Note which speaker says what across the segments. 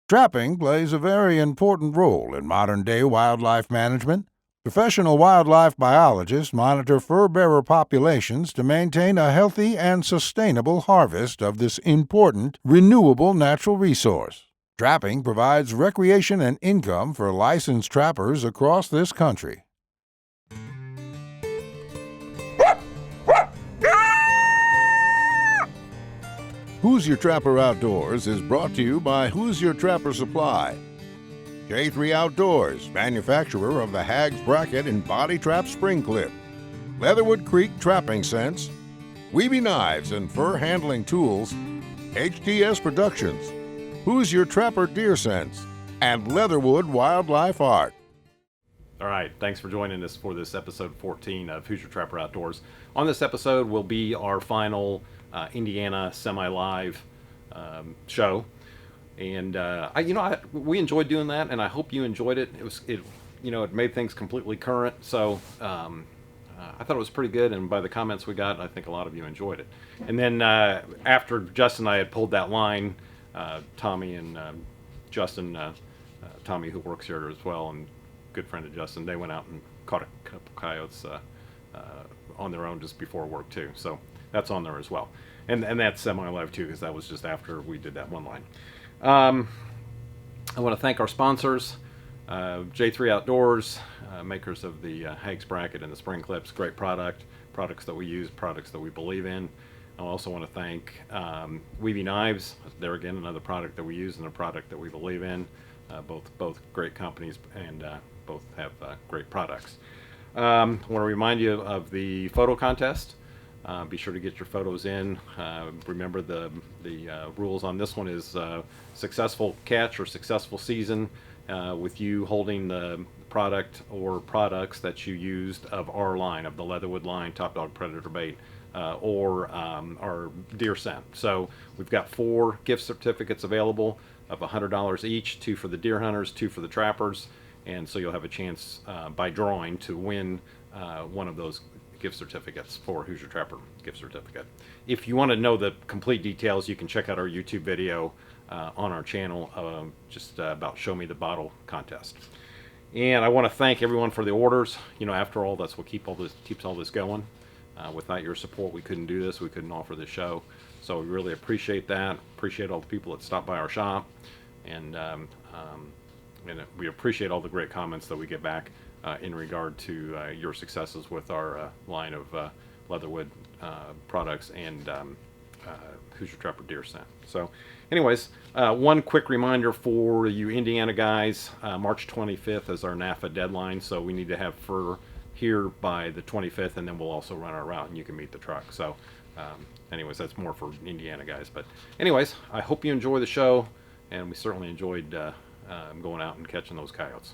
Speaker 1: Trapping plays a very important role in modern-day wildlife management. Professional wildlife biologists monitor fur-bearer populations to maintain a healthy and sustainable harvest of this important, renewable natural resource. Trapping provides recreation and income for licensed trappers across this country. Hoosier Trapper Outdoors is brought to you by Hoosier Trapper Supply. J3 Outdoors, manufacturer of the Hags Bracket and Body Trap Spring Clip. Leatherwood Creek Trapping Scents. Weeby Knives and Fur Handling Tools. HTS Productions. Hoosier Trapper Deer Scents. And Leatherwood Wildlife Art.
Speaker 2: All right, thanks for joining us for this episode 14 of Hoosier Trapper Outdoors. On this episode will be our final Indiana semi-live show, and we enjoyed doing that, and I hope you enjoyed it. It made things completely current, so I thought it was pretty good, and by the comments we got, I think a lot of you enjoyed it. And then after Justin and I had pulled that line, Tommy and Justin, Tommy who works here as well, and good friend of Justin, they went out and caught a couple coyotes on their own just before work too, so that's on there as well. And that's semi-live too, because that was just after we did that one line. I want to thank our sponsors, J3 Outdoors, makers of the Hags Bracket and the Spring Clips. Great products that we use, products that we believe in. I also want to thank Weeby Knives. There again, another product that we use and a product that we believe in. Both great companies, and both have great products. I want to remind you of the photo contest. Be sure to get your photos in. Remember the rules on this one is successful catch or successful season with you holding the product or products that you used of our line, of the Leatherwood line, Top Dog Predator Bait, or our deer scent. So we've got 4 gift certificates available of $100 each, 2 for the deer hunters, 2 for the trappers, and so you'll have a chance by drawing to win one of those gift certificates for Hoosier Trapper gift certificate. If you want to know the complete details, you can check out our YouTube video on our channel just about Show Me the Bottle contest. And I want to thank everyone for the orders. After all, that's what keeps all this going. Without your support, we couldn't do this. We couldn't offer this show. So we really appreciate that. Appreciate all the people that stop by our shop, and we appreciate all the great comments that we get back in regard to your successes with our line of Leatherwood products and Hoosier Trapper Deer Scent. So anyways, one quick reminder for you Indiana guys, March 25th is our NAFA deadline, so we need to have fur here by the 25th, and then we'll also run our route and you can meet the truck. So anyways, that's more for Indiana guys. But anyways, I hope you enjoy the show, and we certainly enjoyed going out and catching those coyotes.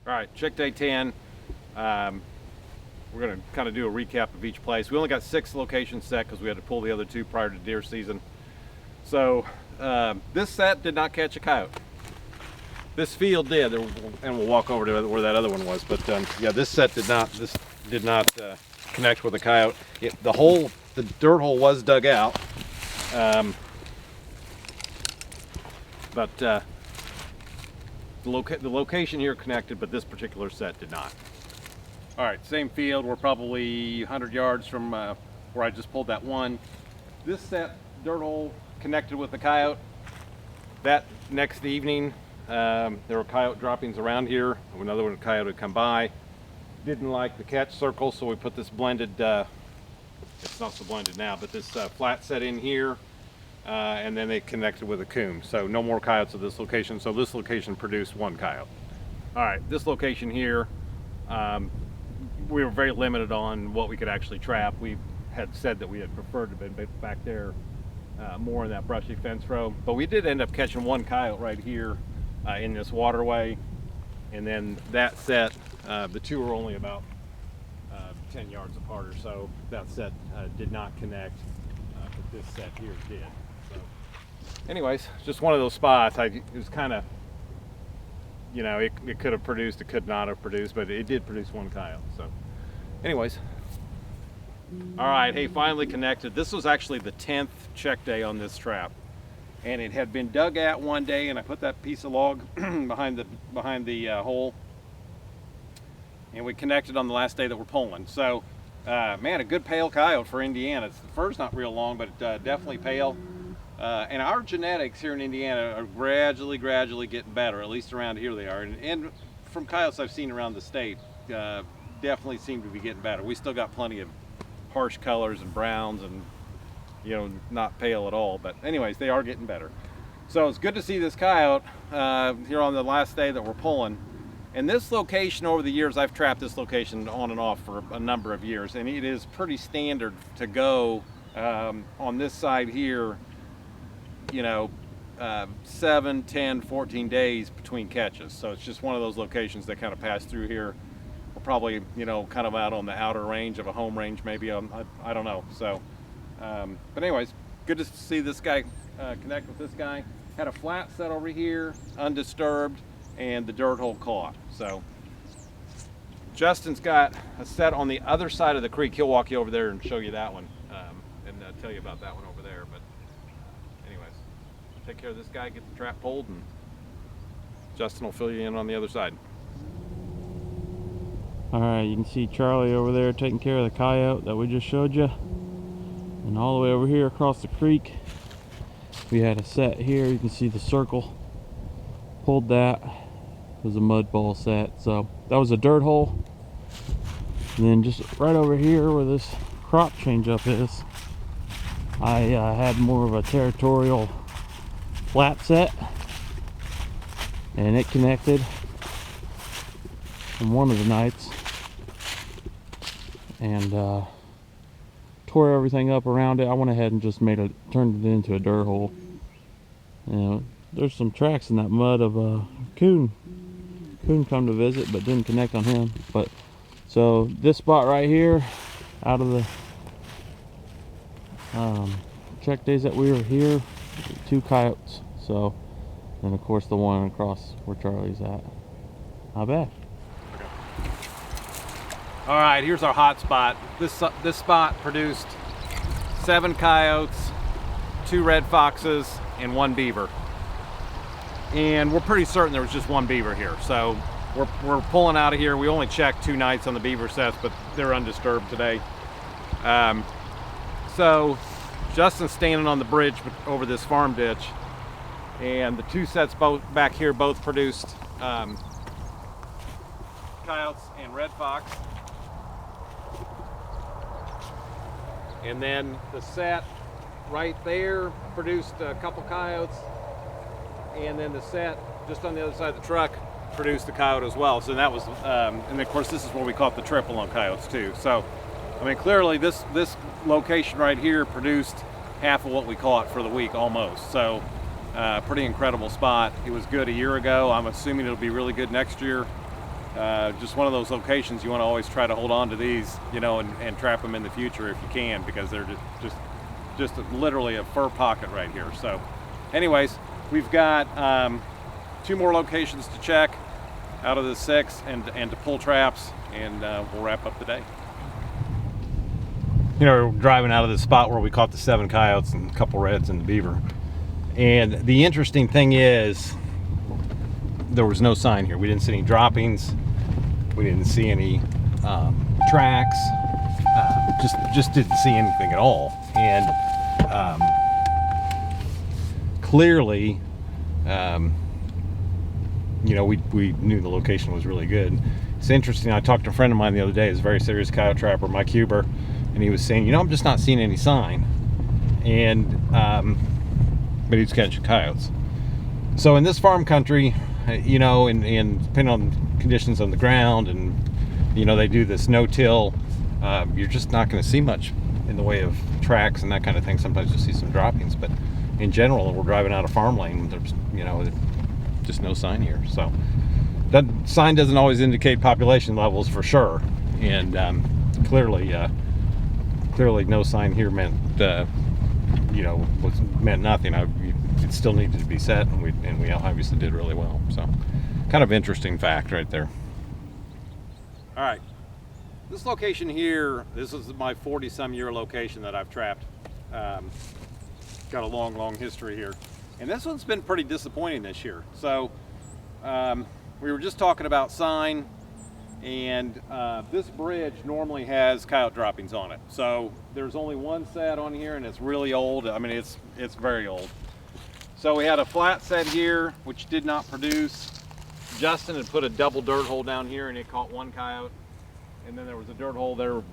Speaker 2: All right, check day 10. We're going to kind of do a recap of each place. We only got 6 locations set because we had to pull the other 2 prior to deer season. So this set did not catch a coyote. This field did, and we'll walk over to where that other one was. But yeah, this set did not. This did not connect with a coyote. The dirt hole was dug out, but the location here connected, but this particular set did not. All right, same field. We're probably 100 yards from where I just pulled that one. This set, dirt hole connected with the coyote. That next evening, there were coyote droppings around here. Another one, coyote had come by. Didn't like the catch circle, so we put this blended, it's not so blended now, but this flat set in here. and then it connected with a coon. So no more coyotes at this location. So this location produced 1 coyote. All right, this location here, we were very limited on what we could actually trap. We had said that we had preferred to be back there more in that brushy fence row, but we did end up catching 1 coyote right here in this waterway. And then that set, the 2 were only about 10 yards apart or so. That set did not connect, but this set here did. So anyways, just one of those spots. It was kind of, you know, it could have produced, it could not have produced, but it did produce 1 coyote. So anyways, all right, hey, finally connected. This was actually the 10th check day on this trap, and it had been dug at one day, and I put that piece of log behind the hole, and we connected on the last day that we're pulling. So man, a good pale coyote for Indiana. The fur's not real long, but definitely pale. And our genetics here in Indiana are gradually getting better. At least around here they are. And from coyotes I've seen around the state, definitely seem to be getting better. We still got plenty of harsh colors and browns and, you know, not pale at all. But anyways, they are getting better. So it's good to see this coyote here on the last day that we're pulling. And this location, over the years, I've trapped this location on and off for a number of years. And it is pretty standard to go on this side here, you know, 7, 10, 14 days between catches. So it's just one of those locations that kind of pass through here. We're probably, you know, kind of out on the outer range of a home range, maybe. I don't know. So, but anyways, good to see this guy connect with this guy. Had a flat set over here, undisturbed, and the dirt hole caught. So Justin's got a set on the other side of the creek. He'll walk you over there and show you that one, and tell you about that one over there. But anyways, take care of this guy, get the trap pulled, and Justin will fill you in on the other side.
Speaker 3: All right, you can see Charlie over there taking care of the coyote that we just showed you. And all the way over here across the creek, we had a set here. You can see the circle. Pulled that. It was a mud ball set. So that was a dirt hole. And then just right over here where this crop change up is, I had more of a territorial flat set, and it connected on one of the nights and tore everything up around it. I went ahead and just turned it into a dirt hole. You know, there's some tracks in that mud of a coon come to visit, but didn't connect on him. But so this spot right here, out of the check days that we were here, 2 coyotes. So, and of course the one across where Charlie's at. Not bad.
Speaker 2: All right, here's our hot spot. This spot produced 7 coyotes, 2 red foxes, and 1 beaver. And we're pretty certain there was just 1 beaver here. So we're pulling out of here. We only checked 2 nights on the beaver sets, but they're undisturbed today. So Justin's standing on the bridge over this farm ditch, and the 2 sets back here both produced coyotes and red fox. And then the set right there produced a couple coyotes, and then the set just on the other side of the truck produced a coyote as well. So that was, and of course this is where we caught the triple on coyotes too. So, I mean, clearly this location right here produced half of what we caught for the week almost. So, pretty incredible spot. It was good a year ago. I'm assuming it'll be really good next year. Just one of those locations you want to always try to hold on to these, you know, and trap them in the future if you can, because they're just literally a fur pocket right here. So anyways, we've got 2 more locations to check out of the 6 and to pull traps, and we'll wrap up the day. You know, we're driving out of the spot where we caught the 7 coyotes and a couple reds and the beaver. And the interesting thing is, there was no sign here. We didn't see any droppings. We didn't see any tracks. Just didn't see anything at all. And clearly, you know, we knew the location was really good. It's interesting. I talked to a friend of mine the other day. He's a very serious coyote trapper, Mike Huber, and he was saying, you know, I'm just not seeing any sign. And but he's catching coyotes. So in this farm country, you know, and depending on conditions on the ground, and you know, they do this no-till, you're just not going to see much in the way of tracks and that kind of thing. Sometimes you'll see some droppings, but in general, we're driving out of farm lane, there's, you know, just no sign here. So that sign doesn't always indicate population levels for sure, and clearly no sign here meant you know, meant nothing. It still needed to be set, and we obviously did really well. So kind of interesting fact right there. All right, this location here, this is my 40-some year location that I've trapped. Got a long history here, and this one's been pretty disappointing this year. So we were just talking about sign, and this bridge normally has coyote droppings on it. So there's only one set on here, and it's really old. I mean, it's very old. So we had a flat set here, which did not produce. Justin had put a double dirt hole down here, and it caught one coyote. And then there was a dirt hole there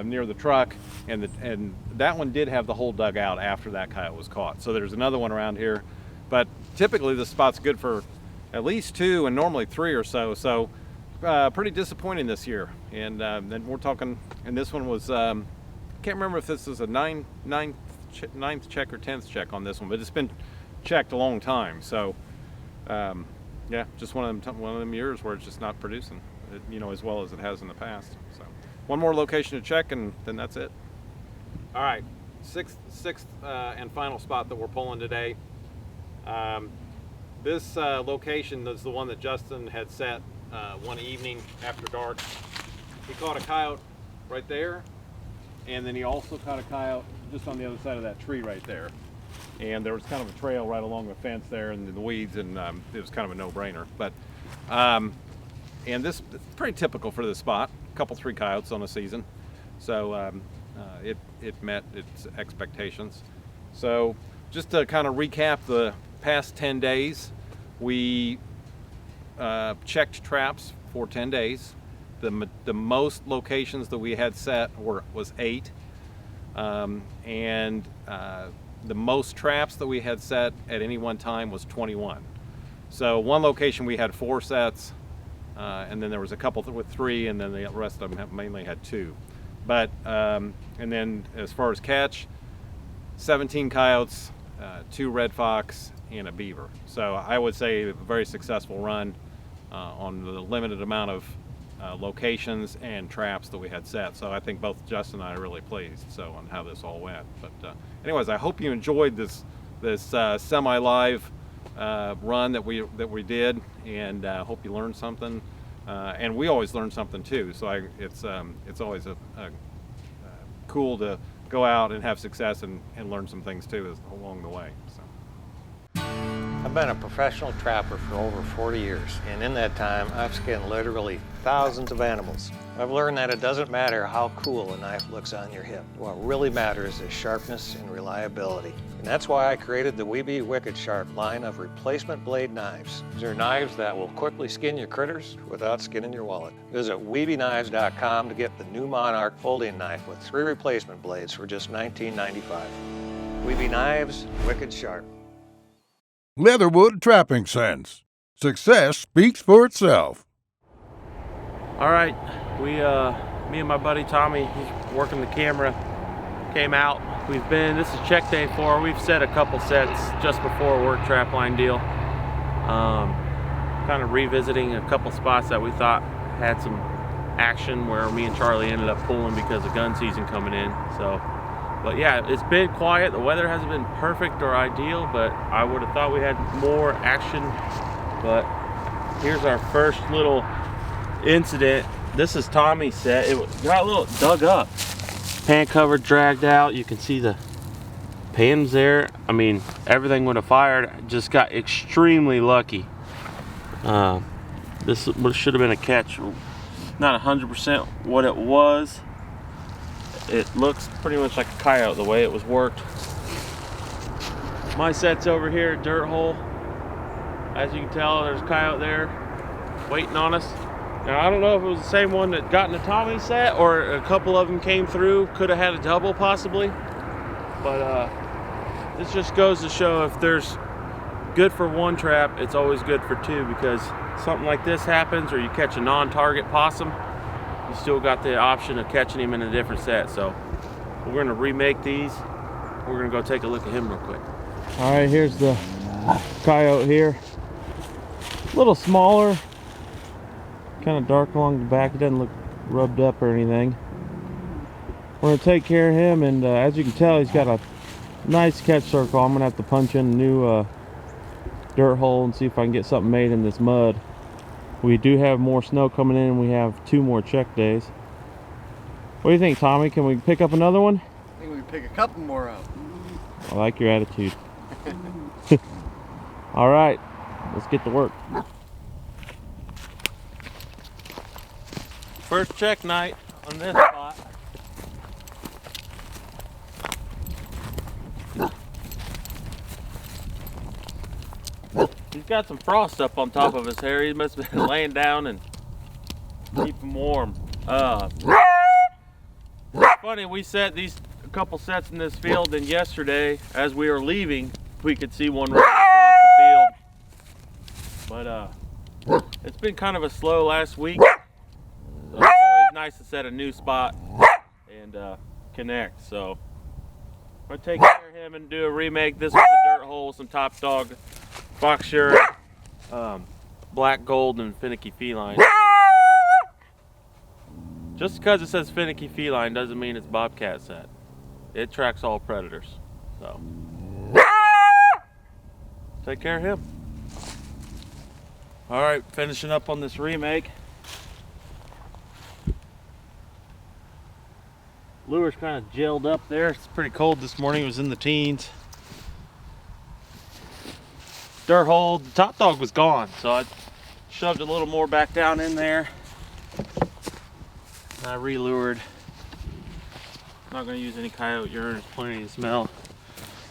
Speaker 2: near the truck, and that one did have the hole dug out after that coyote was caught. So there's another one around here, but typically this spot's good for at least 2 and normally 3 or so. So pretty disappointing this year. And then we're talking, and this one was, can't remember if this is a ninth check or 10th check on this one, but it's been checked a long time. So yeah, just one of them years where it's just not producing, you know, as well as it has in the past. So one more location to check, and then that's it. All right, sixth and final spot that we're pulling today. This location is the one that Justin had set one evening after dark. He caught a coyote right there, and then he also caught a coyote just on the other side of that tree right there. And there was kind of a trail right along the fence there and the weeds, and it was kind of a no-brainer. But and this is pretty typical for this spot. A couple 3 coyotes on a season, so it met its expectations. So just to kind of recap the past 10 days, we checked traps for 10 days. The most locations that we had set was 8, and the most traps that we had set at any one time was 21. So one location we had 4 sets, and then there was a couple with 3, and then the rest of them mainly had 2. But and then as far as catch, 17 coyotes, 2 red fox, and a beaver. So I would say a very successful run on the limited amount of locations and traps that we had set. So I think both Justin and I are really pleased on how this all went. But anyways, I hope you enjoyed this semi-live run that we did, and hope you learned something. And we always learn something too. So it's always cool to go out and have success and learn some things too along the way. So.
Speaker 4: I've been a professional trapper for over 40 years, and in that time, I've skinned literally thousands of animals. I've learned that it doesn't matter how cool a knife looks on your hip. What really matters is sharpness and reliability. And that's why I created the Weeby Wicked Sharp line of replacement blade knives. These are knives that will quickly skin your critters without skinning your wallet. Visit WeebyKnives.com to get the new Monarch folding knife with 3 replacement blades for just $19.95. Weeby Knives, Wicked Sharp.
Speaker 1: Leatherwood Trapping Sense. Success speaks for itself.
Speaker 3: All right, me and my buddy Tommy, he's working the camera, came out. This is check day 4. We've set a couple sets just before a work trapline deal. Kind of revisiting a couple spots that we thought had some action, where me and Charlie ended up pulling because of gun season coming in. So, but yeah, it's been quiet. The weather hasn't been perfect or ideal, but I would have thought we had more action. But here's our first little incident. This is Tommy's set. It got a little dug up. Pan cover dragged out. You can see the pans there. I mean, everything would have fired. Just got extremely lucky. This should have been a catch. Not 100% what it was. It looks pretty much like a coyote the way it was worked. My set's over here, dirt hole. As you can tell, there's a coyote there waiting on us. Now, I don't know if it was the same one that got into Tommy's set, or a couple of them came through. Could have had a double possibly. But This just goes to show if there's good for one trap, it's always good for two, because something like this happens or you catch a non-target possum, you still got the option of catching him in a different set. So we're going to remake these. We're going to go take a look at him real quick. All right, here's the coyote here. A little smaller, kind of dark along the back. It doesn't look rubbed up or anything. We're going to take care of him, and as you can tell, he's got a nice catch circle. I'm going to have to punch in a new dirt hole and see if I can get something made in this mud. We do have more snow coming in, and we have 2 more check days. What do you think, Tommy? Can we pick up another one?
Speaker 5: I think we can pick a couple more up.
Speaker 3: I like your attitude. All right, let's get to work. First check night on this spot. He's got some frost up on top of his hair. He must have been laying down and keep him warm. It's funny, we set these a couple sets in this field, and yesterday as we were leaving we could see one right across the field. But it's been kind of a slow last week, so it's always nice to set a new spot and connect. So I'm gonna take care of him and do a remake. This was a dirt hole with some top dog, fox shirt, black gold, and finicky feline. Just because it says finicky feline doesn't mean it's bobcat set. It tracks all predators. So take care of him. All right, finishing up on this remake. Lure's kind of gelled up there. It's pretty cold this morning. It was in the teens. Dirt hole, the top dog was gone, so I shoved a little more back down in there. I re-lured. Not going to use any coyote urine, there's plenty to smell.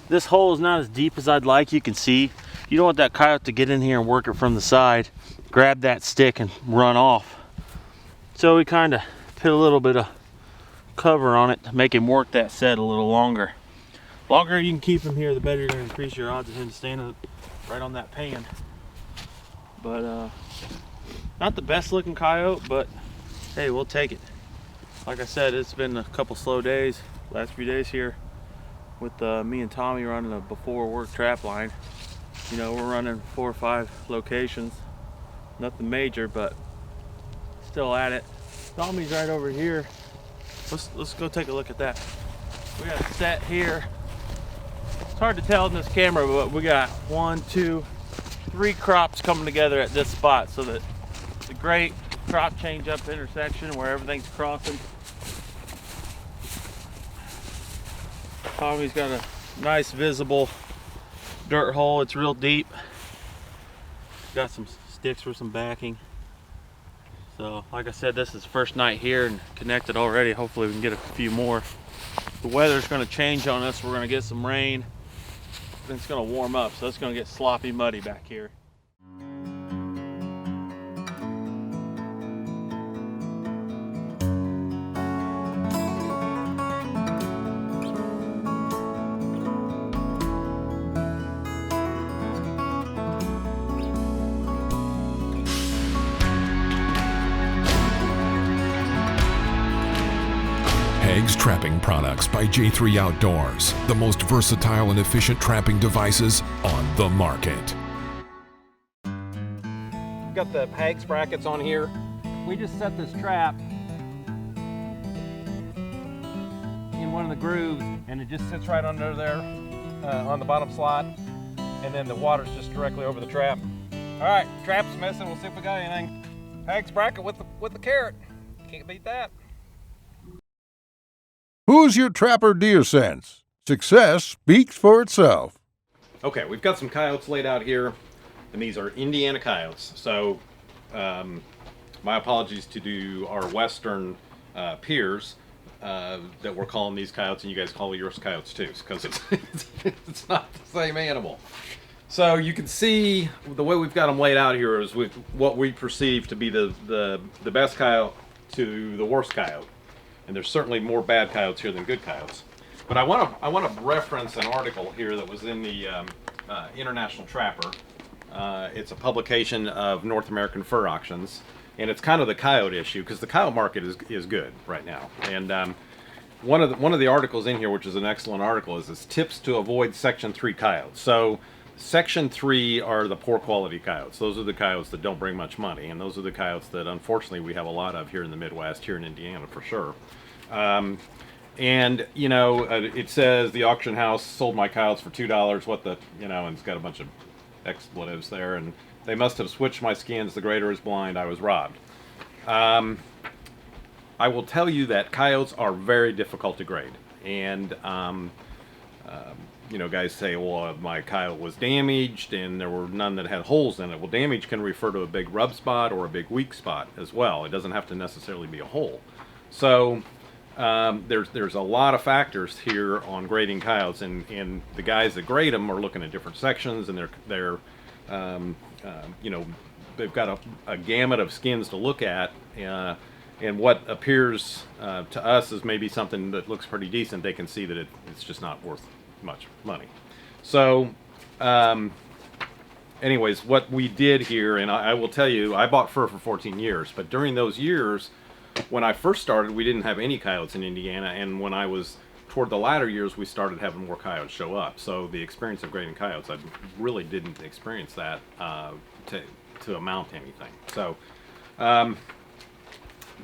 Speaker 3: This hole is not as deep as I'd like. You can see you don't want that coyote to get in here and work it from the side, grab that stick and run off. So we kind of put a little bit of cover on it to make him work that set a little longer. The longer you can keep him here, the better you're going to increase your odds of him staying right on that pan. But not the best looking coyote, but hey, we'll take it. Like I said, it's been a couple slow days, last few days here with me and Tommy running a before work trap line. You know, we're running 4 or 5 locations, nothing major, but still at it. Tommy's right over here. Let's go take a look at that. We got a set here. It's hard to tell in this camera, but we got 1, 2, 3 crops coming together at this spot, so that it's a great crop change up intersection where everything's crossing. Tommy's got a nice visible dirt hole. It's real deep. Got some sticks for some backing. So like I said, this is first night here and connected already. Hopefully we can get a few more. The weather's going to change on us. We're going to get some rain. Then it's going to warm up, so it's going to get sloppy muddy back here.
Speaker 6: Hags Trapping Products by J3 Outdoors, the most versatile and efficient trapping devices on the market.
Speaker 2: Got the Hags brackets on here. We just set this trap in one of the grooves, and it just sits right under there on the bottom slot, and then the water's just directly over the trap. All right, trap's missing. We'll see if we got anything. Hags bracket with the carrot. Can't beat that.
Speaker 1: Hoosier Trapper Deer Sense. Success speaks for itself.
Speaker 2: Okay, we've got some coyotes laid out here, and these are Indiana coyotes. So, my apologies to our western peers that we're calling these coyotes, and you guys call yours coyotes too, because it's not the same animal. So you can see the way we've got them laid out here is with what we perceive to be the best coyote to the worst coyote. And there's certainly more bad coyotes here than good coyotes. But I want to reference an article here that was in the International Trapper. It's a publication of North American Fur Auctions, and it's kind of the coyote issue because the coyote market is good right now. And one of the articles in here, which is an excellent article, is tips to avoid Section 3 coyotes. So Section 3 are the poor quality coyotes. Those are the coyotes that don't bring much money, and those are the coyotes that unfortunately we have a lot of here in the Midwest, here in Indiana for sure. And you know, it says the auction house sold my coyotes for $2. What the, you know, and it's got a bunch of expletives there, and they must have switched my skins. The grader is blind. I was robbed. I will tell you that coyotes are very difficult to grade, and you know, guys say, well, my coyote was damaged and there were none that had holes in it. Well, damage can refer to a big rub spot or a big weak spot as well. It doesn't have to necessarily be a hole. So there's a lot of factors here on grading coyotes, and the guys that grade them are looking at different sections, and they're you know, they've got a gamut of skins to look at, and what appears to us as maybe something that looks pretty decent, they can see that it's just not worth much money. So anyways, what we did here, and I will tell you, I bought fur for 14 years, but during those years, when I first started, we didn't have any coyotes in Indiana, and when I was toward the latter years, we started having more coyotes show up. So the experience of grading coyotes, I really didn't experience that to amount to anything. So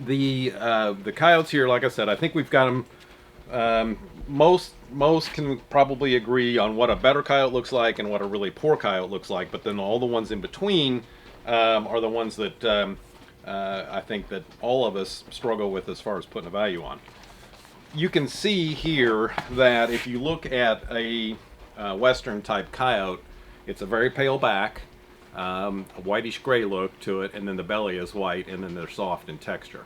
Speaker 2: the coyotes here, like I said, I think we've got them. Most can probably agree on what a better coyote looks like and what a really poor coyote looks like, but then all the ones in between are the ones that I think that all of us struggle with as far as putting a value on. You can see here that if you look at a Western type coyote, it's a very pale back, a whitish gray look to it, and then the belly is white, and then they're soft in texture.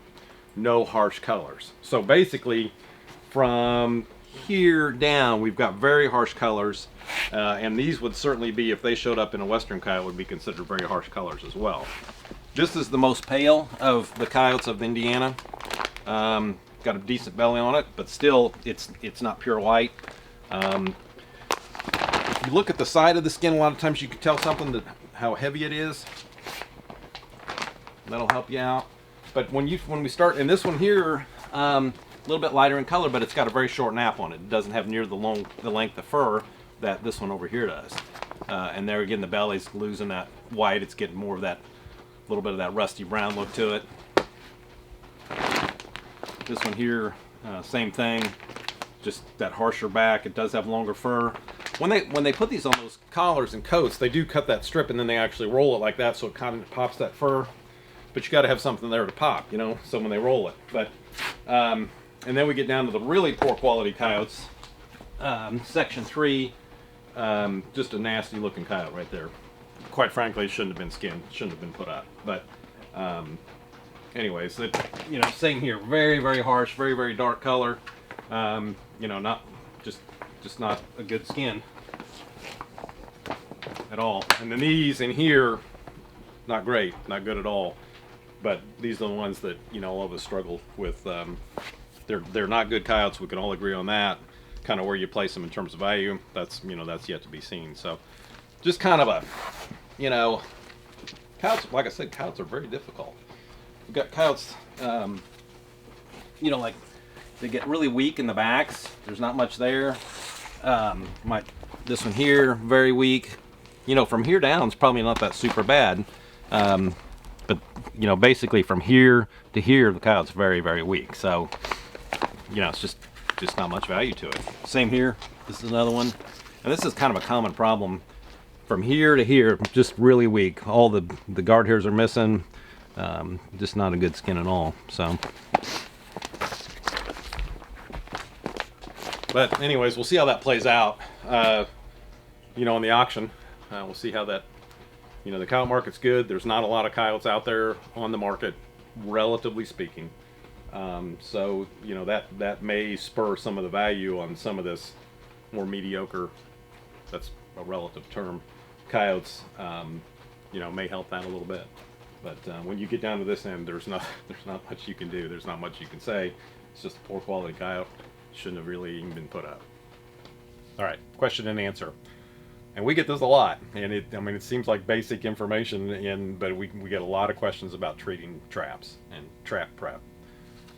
Speaker 2: No harsh colors. So basically, from here down, we've got very harsh colors, and these would certainly be, if they showed up in a Western coyote, would be considered very harsh colors as well. This is the most pale of the coyotes of Indiana. Got a decent belly on it, but still, it's not pure white. If you look at the side of the skin, a lot of times you can tell something how heavy it is. That'll help you out. But when we start, and this one here, a little bit lighter in color, but it's got a very short nap on it. It doesn't have near the length of fur that this one over here does. And there again, the belly's losing that white. It's getting more of that, little bit of that rusty brown look to it. This one here, same thing, just that harsher back. It does have longer fur. When they put these on those collars and coats, they do cut that strip and then they actually roll it like that, so it kind of pops that fur. But you got to have something there to pop, you know, so when they roll it. But and then we get down to the really poor quality coyotes. Section 3, just a nasty looking coyote right there. Quite frankly, it shouldn't have been skinned, shouldn't have been put up. But anyways, you know, same here. Very, very harsh, very, very dark color. You know, not just not a good skin at all. And then these in here, not great, not good at all. But these are the ones that, you know, all of us struggle with. They're not good coyotes. We can all agree on that. Kind of where you place them in terms of value, that's, you know, that's yet to be seen. So just kind of a, you know, coyotes, like I said, coyotes are very difficult. We've got coyotes, you know, like they get really weak in the backs. There's not much there. This one here, very weak. You know, from here down, it's probably not that super bad. But, you know, basically from here to here, the coyote's very, very weak. So, you know, it's just not much value to it. Same here. This is another one. And this is kind of a common problem. From here to here, just really weak. All the guard hairs are missing. Just not a good skin at all. So, but anyways, we'll see how that plays out. You know, in the auction, we'll see how that. You know, the coyote market's good. There's not a lot of coyotes out there on the market, relatively speaking. So, you know, that may spur some of the value on some of this more mediocre, that's a relative term, coyotes, you know, may help that a little bit. But when you get down to this end, there's not much you can do. There's not much you can say. It's just a poor quality coyote. shouldn't have really even been put up. All right, question and answer. And we get this a lot, and it seems like basic information, but we get a lot of questions about treating traps and trap prep.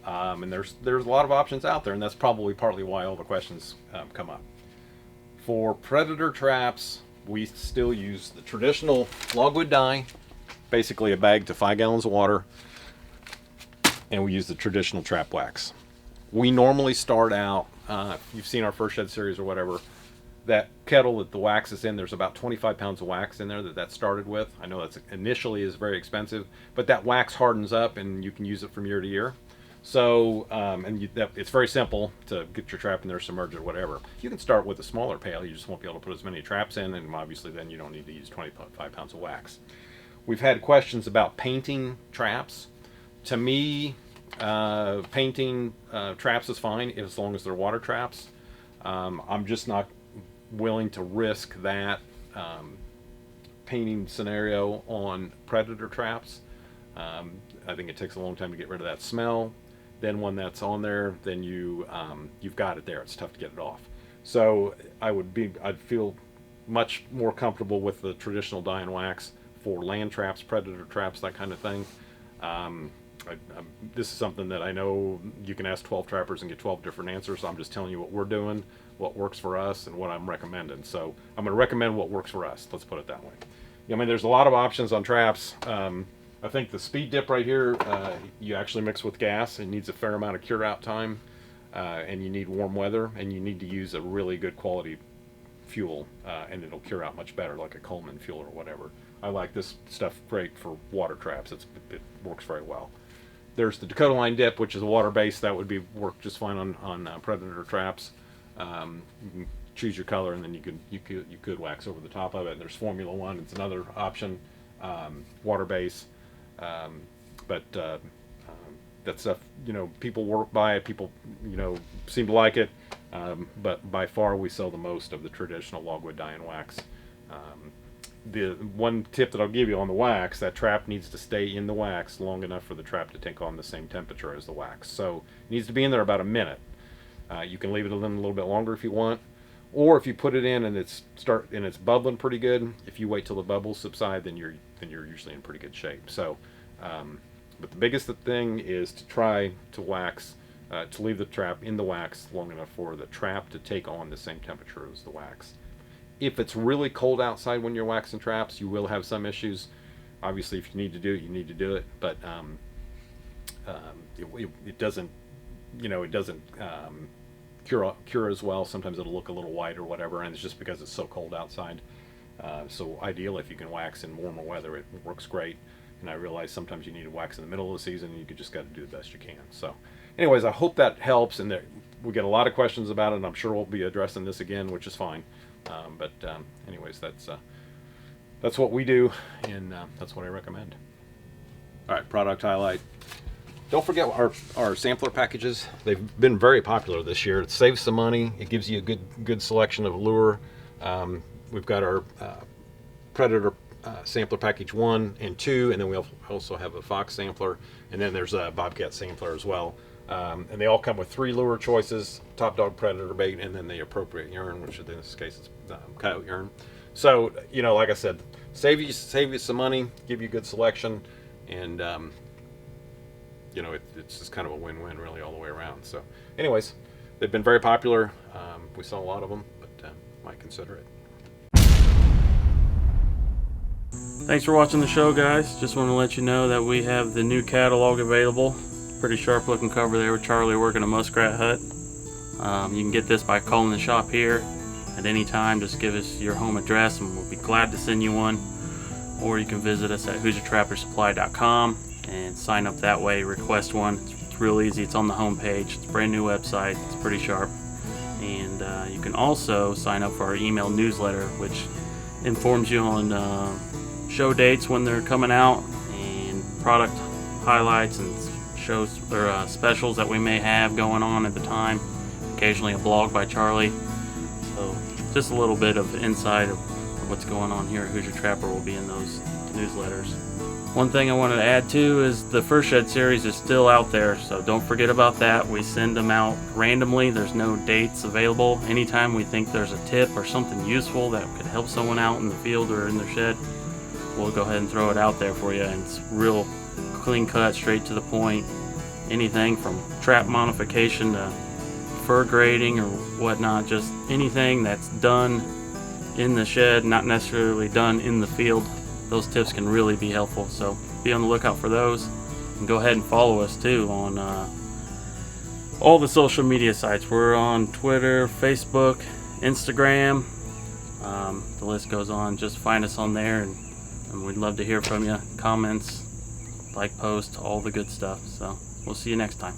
Speaker 2: And there's a lot of options out there, and that's probably partly why all the questions come up. For predator traps, we still use the traditional logwood dye, basically a bag to 5 gallons of water, and we use the traditional trap wax. We normally start out, you've seen our first shed series or whatever, that kettle that the wax is in, there's about 25 pounds of wax in there that started with. I know that's initially is very expensive, but that wax hardens up and you can use it from year to year. So, it's very simple to get your trap in there, submerge it, whatever. You can start with a smaller pail. You just won't be able to put as many traps in, and obviously then you don't need to use 25 pounds of wax. We've had questions about painting traps. To me, painting traps is fine as long as they're water traps. I'm just not willing to risk that painting scenario on predator traps. I think it takes a long time to get rid of that smell. Then when that's on there, then you've got it there. It's tough to get it off. So I'd feel much more comfortable with the traditional dye and wax for land traps, predator traps, that kind of thing. This is something that I know you can ask 12 trappers and get 12 different answers. So I'm just telling you what we're doing, what works for us, and what I'm recommending. So I'm going to recommend what works for us. Let's put it that way. I mean, there's a lot of options on traps. I think the speed dip right here, you actually mix with gas. It needs a fair amount of cure out time, and you need warm weather, and you need to use a really good quality fuel, and it'll cure out much better, like a Coleman fuel or whatever. I like this stuff great for water traps. It works very well. There's the Dakota line dip, which is a water base that would work just fine on predator traps. You can choose your color, and then you could wax over the top of it. And there's Formula One. It's another option, water base. But that stuff, people work by it. People, seem to like it. But by far, we sell the most of the traditional logwood dye and wax. The one tip that I'll give you on the wax, that trap needs to stay in the wax long enough for the trap to take on the same temperature as the wax. So it needs to be in there about a minute. You can leave it in a little bit longer if you want, or if you put it in and it's bubbling pretty good. If you wait till the bubbles subside, then you're usually in pretty good shape. So, but the biggest thing is to try to wax, to leave the trap in the wax long enough for the trap to take on the same temperature as the wax. If it's really cold outside when you're waxing traps, you will have some issues. Obviously, if you need to do it, you need to do it. But it doesn't, cure as well. Sometimes it'll look a little white or whatever, and it's just because it's so cold outside. So ideally, if you can wax in warmer weather, it works great. And I realize sometimes you need to wax in the middle of the season, and you just got to do the best you can. So, anyways, I hope that helps. And we get a lot of questions about it, and I'm sure we'll be addressing this again, which is fine. Anyways, that's what we do, and that's what I recommend. All right, product highlight. Don't forget our sampler packages. They've been very popular this year. It saves some money. It gives you a good selection of lure. We've got our Predator sampler package 1 and 2, and then we also have a Fox sampler, and then there's a Bobcat sampler as well. And they all come with 3 lure choices: top dog, predator bait, and then the appropriate urine, which in this case is coyote urine. So, like I said, save you some money, give you good selection, and it's just kind of a win-win really all the way around. So anyways, they've been very popular. We sell a lot of them, but might consider it.
Speaker 3: Thanks for watching the show, guys. Just want to let you know that we have the new catalog available. Pretty sharp looking cover there with Charlie working a muskrat hut. You can get this by calling the shop here at any time. Just give us your home address and we'll be glad to send you one. Or you can visit us at HoosierTrapperSupply.com and sign up that way, request one. It's real easy. It's on the home page. It's a brand new website. It's pretty sharp. And you can also sign up for our email newsletter, which informs you on show dates when they're coming out and product highlights and shows or specials that we may have going on at the time. Occasionally a blog by Charlie. So just a little bit of insight of what's going on here at Hoosier Trapper will be in those newsletters. One thing I wanted to add too is the Fur Shed series is still out there, so don't forget about that. We send them out randomly. There's no dates available. Anytime we think there's a tip or something useful that could help someone out in the field or in their shed, we'll go ahead and throw it out there for you. And it's real clean cut, straight to the point. Anything from trap modification to fur grading or whatnot, just anything that's done in the shed, not necessarily done in the field. Those tips can really be helpful, so be on the lookout for those. And go ahead and follow us too on all the social media sites. We're on Twitter, Facebook, Instagram. The list goes on. Just find us on there, and we'd love to hear from you. Comments, like posts, all the good stuff. So we'll see you next time.